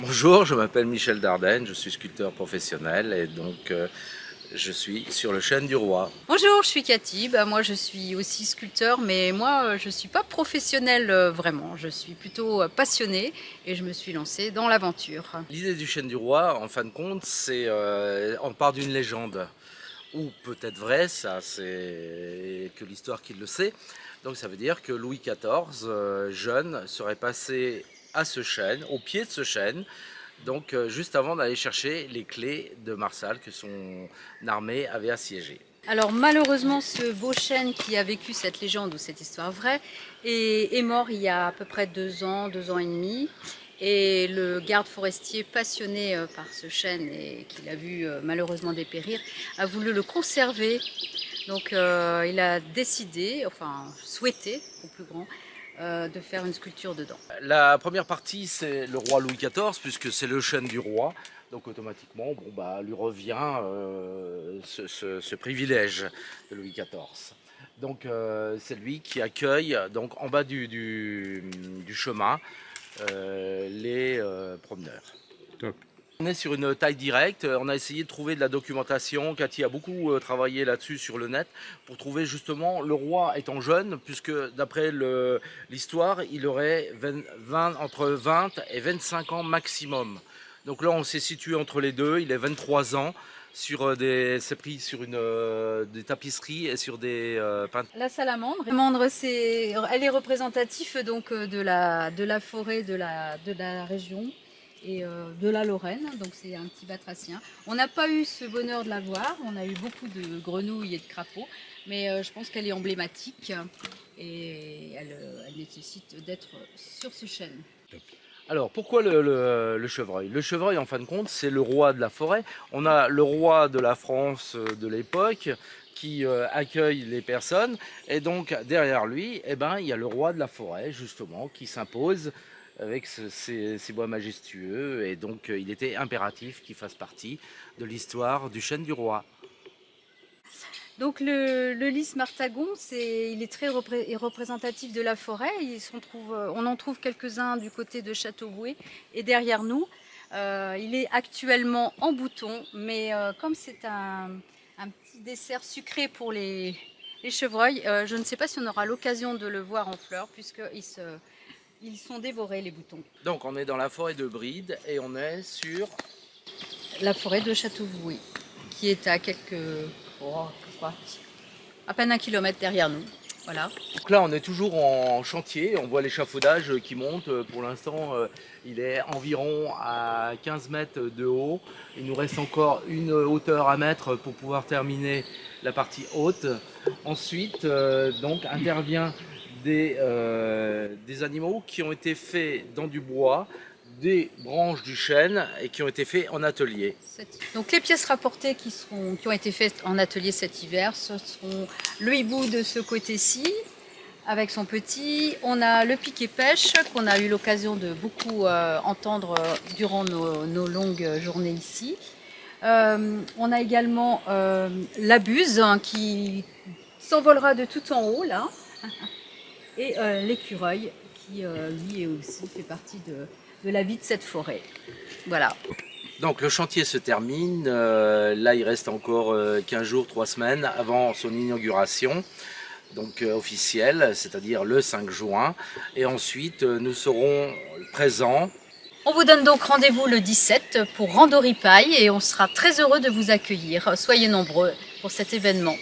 Bonjour, je m'appelle Michel Dardenne, je suis sculpteur professionnel et donc je suis sur le chêne du Roi. Bonjour, je suis Cathy. Moi, je suis aussi sculpteur, mais moi, je ne suis pas professionnelle vraiment. Je suis plutôt passionnée et je me suis lancée dans l'aventure. L'idée du chêne du Roi, en fin de compte, c'est on part d'une légende, ou peut-être vrai, ça c'est que l'histoire qui le sait. Donc ça veut dire que Louis XIV, jeune, serait passé à ce chêne, au pied de ce chêne, donc juste avant d'aller chercher les clés de Marsal que son armée avait assiégé. Alors malheureusement, ce beau chêne qui a vécu cette légende ou cette histoire vraie est mort il y a à peu près 2 ans et demi. Et le garde forestier passionné par ce chêne et qu'il a vu malheureusement dépérir, a voulu le conserver. Donc il a décidé, enfin souhaité au plus grand, de faire une sculpture dedans. La première partie, c'est le roi Louis XIV, puisque c'est le chêne du roi. Donc automatiquement, lui revient ce privilège de Louis XIV. Donc c'est lui qui accueille donc, en bas du chemin les promeneurs. Top. On est sur une taille directe, on a essayé de trouver de la documentation, Cathy a beaucoup travaillé là-dessus sur le net, pour trouver justement le roi étant jeune, puisque d'après l'histoire, il aurait entre 20 et 25 ans maximum. Donc là on s'est situé entre les deux, il est 23 ans, c'est pris sur des tapisseries et sur des peintures. La salamandre, elle est représentative donc de la forêt de la région et de la Lorraine, donc c'est un petit batracien. On n'a pas eu ce bonheur de la voir, on a eu beaucoup de grenouilles et de crapauds, mais je pense qu'elle est emblématique et elle nécessite d'être sur ce chêne. Alors pourquoi le chevreuil? Le chevreuil en fin de compte c'est le roi de la forêt. On a le roi de la France de l'époque qui accueille les personnes et donc derrière lui il y a le roi de la forêt justement qui s'impose avec ces bois majestueux et donc il était impératif qu'il fasse partie de l'histoire du chêne du Roi. Donc le lys martagon, il est très représentatif de la forêt. On en trouve quelques-uns du côté de Châteaubouet et derrière nous. Il est actuellement en bouton, mais comme c'est un petit dessert sucré pour les chevreuils, je ne sais pas si on aura l'occasion de le voir en fleurs puisqu'ils sont dévorés les boutons. Donc on est dans la forêt de Bride et on est sur la forêt de Châteaubouet qui est à à peine 1 kilomètre derrière nous. Voilà. Donc là, on est toujours en chantier. On voit l'échafaudage qui monte. Pour l'instant, il est environ à 15 mètres de haut. Il nous reste encore une hauteur à mettre pour pouvoir terminer la partie haute. Ensuite, donc, intervient des animaux qui ont été faits dans du bois, des branches du chêne et qui ont été faits en atelier. Donc les pièces rapportées qui ont été faites en atelier cet hiver, ce seront le hibou de ce côté-ci avec son petit. On a le piquet-pêche qu'on a eu l'occasion de beaucoup entendre durant nos longues journées ici. On a également la buse qui s'envolera de tout en haut là. Et l'écureuil qui lui aussi fait partie de la vie de cette forêt. Voilà. Donc le chantier se termine, là il reste encore 15 jours, 3 semaines avant son inauguration, donc officielle, c'est-à-dire le 5 juin. Et ensuite nous serons présents. On vous donne donc rendez-vous le 17 pour Randoripaille et on sera très heureux de vous accueillir. Soyez nombreux pour cet événement.